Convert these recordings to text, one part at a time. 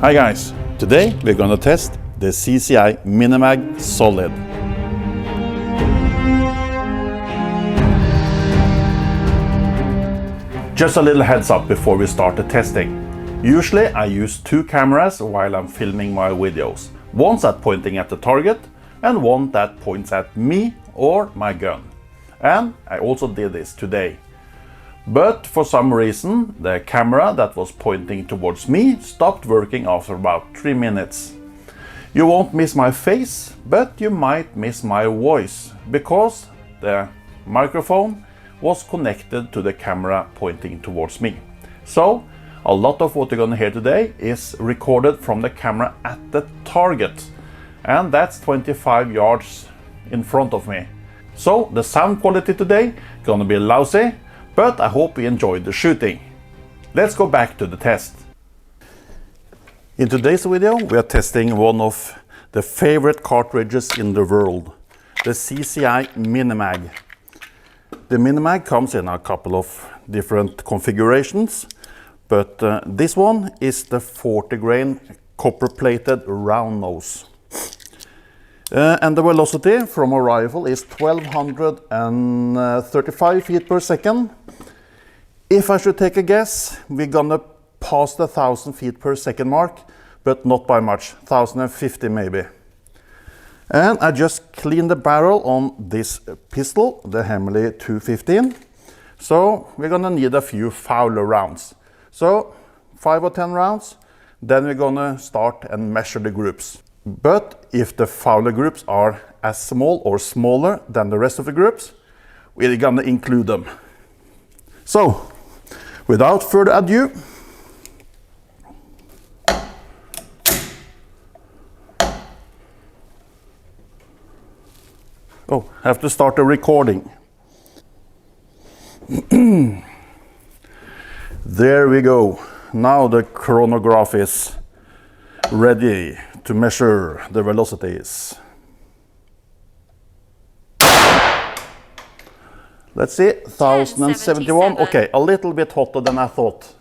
Hi guys, today we're gonna test the CCI Mini-Mag Solid. Just a little heads up before we start the testing. Usually I use two cameras while I'm filming my videos. One that pointing at the target and one that points at me or my gun. And I also did this today. But for some reason, the camera that was pointing towards me stopped working after about 3 minutes. You won't miss my face, but you might miss my voice, because the microphone was connected to the camera pointing towards me. So, a lot of what you're gonna hear today is recorded from the camera at the target. And that's 25 yards in front of me. So, the sound quality today gonna be lousy, but I hope you enjoyed the shooting. Let's go back to the test. In today's video, we are testing one of the favorite cartridges in the world, the CCI Mini-Mag. The Mini-Mag comes in a couple of different configurations, but this one is the 40 grain copper-plated round nose. And the velocity from a rifle is 1235 feet per second. If I should take a guess, we're gonna pass the 1000 feet per second mark, but not by much, 1050 maybe. And I just cleaned the barrel on this pistol, the Hämmerli M215. So we're gonna need a few fouler rounds. So 5 or 10 rounds, then we're gonna start and measure the groups. But if the fouler groups are as small or smaller than the rest of the groups, we're gonna include them. So, without further ado, have to start the recording. There we go. Now the chronograph is ready to measure the velocities. Let's see, 1071. Okay, a little bit hotter than I thought.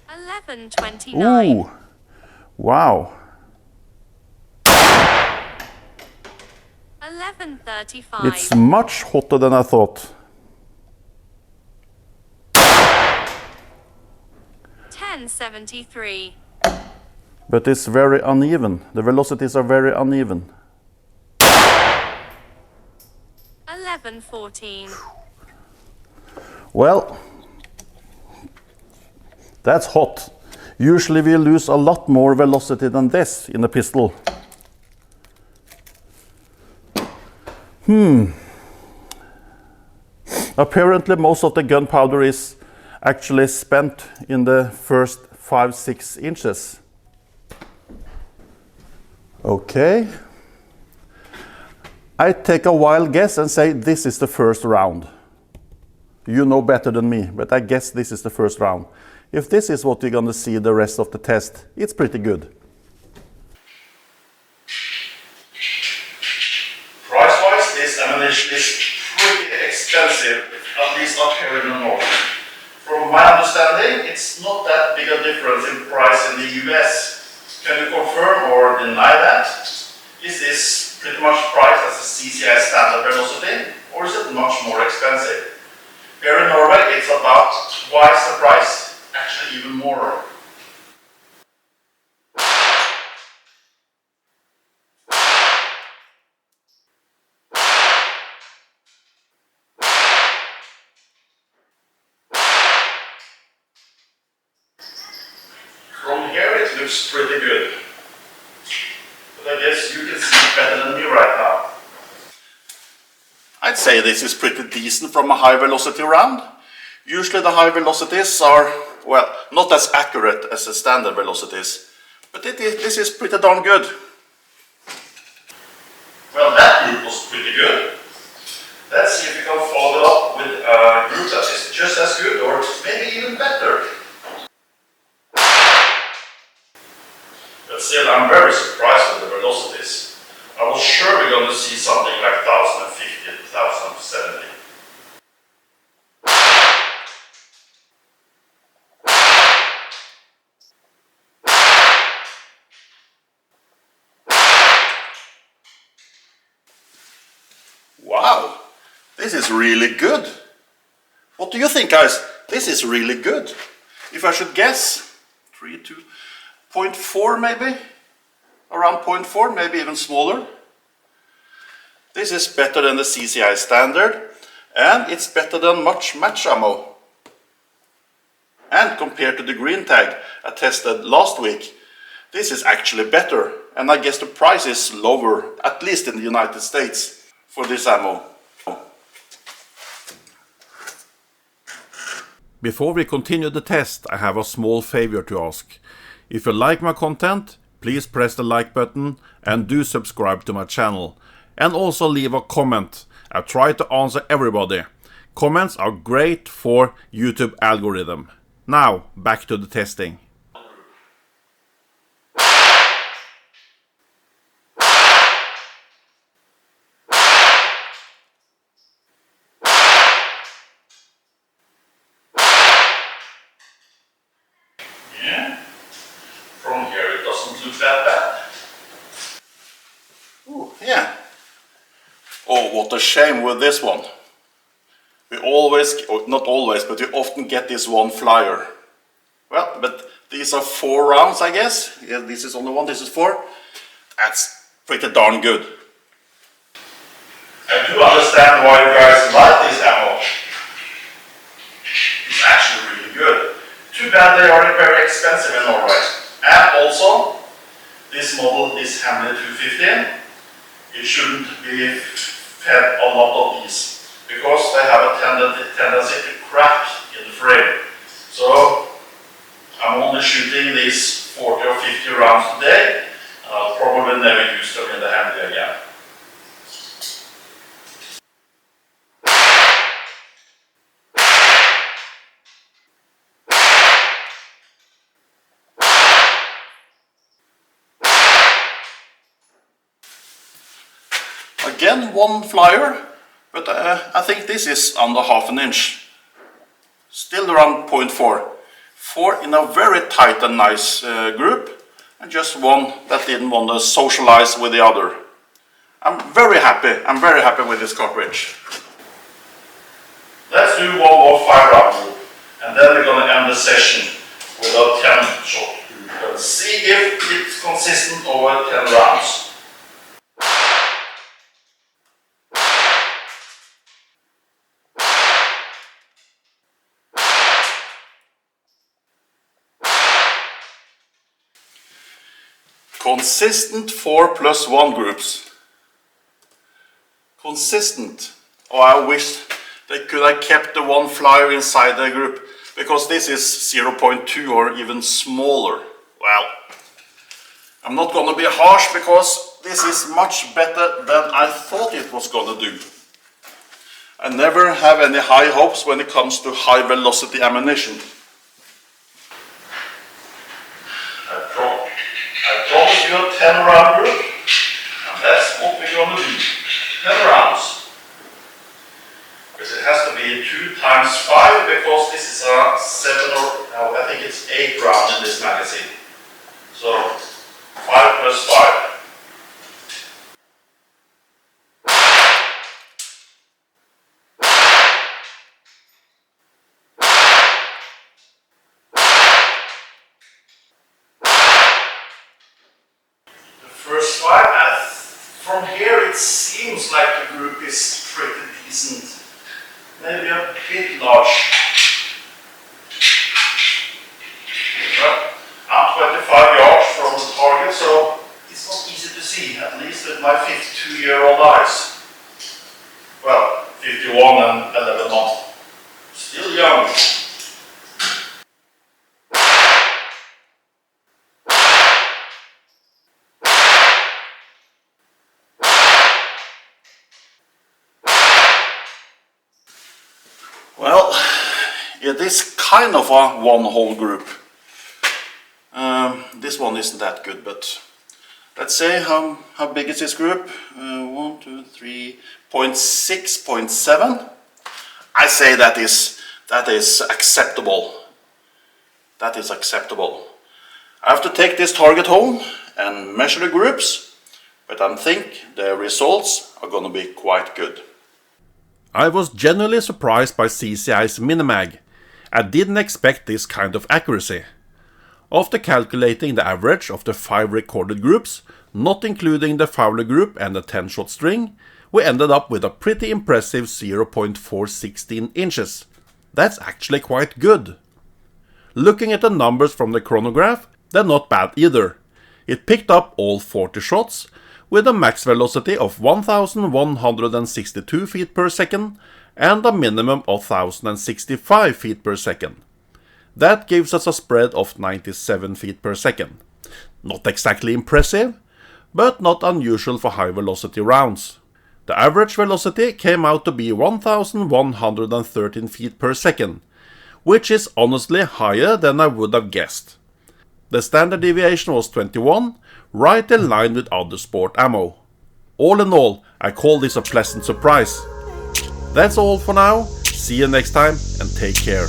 1129. Ooh, wow. 1135. It's much hotter than I thought. 1073. But it's very uneven. The velocities are very uneven. 1114. Well, that's hot. Usually we lose a lot more velocity than this in a pistol. Apparently most of the gunpowder is actually spent in the first 5-6 inches. Okay. I take a wild guess and say this is the first round. You know better than me, but I guess this is the first round. If this is what you're gonna see the rest of the test, it's pretty good. Price-wise, this ammunition is pretty expensive, at least up here in the north. From my understanding, it's not that big a difference in price in the US. Can you confirm or deny that? Is this pretty much priced as a CCI standard velocity, or is it much more expensive? Here in Norway, it's about twice the price, actually even more. From here it looks pretty good, but I guess you can see it better than me right now. I'd say this is pretty decent from a high velocity round. Usually the high velocities are, well, not as accurate as the standard velocities, but this is pretty darn good. Well, that group was pretty good. Let's see if we can follow it up with a group that is just as good or maybe even better. But still, I'm very surprised with the velocities. I was sure we're going to see something like 1050 to 1070. Wow, this is really good. What do you think, guys? This is really good. If I should guess, 0.4 maybe? Around 0.4, maybe even smaller. This is better than the CCI standard, and it's better than much match ammo. And compared to the green tag I tested last week, this is actually better, and I guess the price is lower, at least in the United States, for this ammo. Before we continue the test, I have a small favor to ask. If you like my content, please press the like button and do subscribe to my channel. And also leave a comment. I try to answer everybody. Comments are great for YouTube algorithm. Now, back to the testing. Yeah, from here it doesn't look that bad. Ooh, yeah. Oh, what a shame with this one. We always, or not always, but we often get this one flyer. Well, but these are 4 rounds, I guess. Yeah, this is only 1, this is 4. That's pretty darn good. I do understand why you guys like this ammo. It's actually really good. Too bad they are very expensive in Norway. And also, this model is Hämmerli M215. It shouldn't be fed a lot of these, because they have a tendency to crack in the frame. So I'm only shooting these 40 or 50 rounds today, and I'll probably never use them in the Hämmerli again. Again, 1 flyer, but I think this is under half an inch. Still around 0.4. 4 in a very tight and nice group, and just 1 that didn't want to socialize with the other. I'm very happy with this cartridge. Let's do 1 more 5-round group, and then we're going to end the session with a 10-shot group and see if it's consistent over 10 rounds. Consistent 4+1 groups. Consistent. Oh, I wish they could have kept the 1 flyer inside the group, because this is 0.2 or even smaller. Well, I'm not going to be harsh, because this is much better than I thought it was going to do. I never have any high hopes when it comes to high velocity ammunition. I promised you a 10-round group, and that's what we're going to do. 10 rounds. Because it has to be 2 times 5, because this is a 7 or I think it's 8 round in this magazine. So 5 plus 5. First 5, from here it seems like the group is pretty decent. Maybe a bit large. But I'm 25 yards from the target, so it's not easy to see, at least with my 52-year-old eyes. Well, 51 and 11 months. Still young. Well, it is kind of a one-hole group. This one isn't that good, but let's say how big is this group? 1, 2, 3, 0.6, 0.7. I say that is acceptable. That is acceptable. I have to take this target home and measure the groups, but I think the results are going to be quite good. I was genuinely surprised by CCI's Mini-Mag. I didn't expect this kind of accuracy. After calculating the average of the 5 recorded groups, not including the Fowler group and the 10-shot string, we ended up with a pretty impressive 0.416 inches. That's actually quite good. Looking at the numbers from the chronograph, they're not bad either. It picked up all 40 shots with a max velocity of 1162 feet per second and a minimum of 1065 feet per second. That gives us a spread of 97 feet per second. Not exactly impressive, but not unusual for high velocity rounds. The average velocity came out to be 1113 feet per second, which is honestly higher than I would have guessed. The standard deviation was 21, right in line with other sport ammo. All in all, I call this a pleasant surprise. That's all for now, see you next time and take care.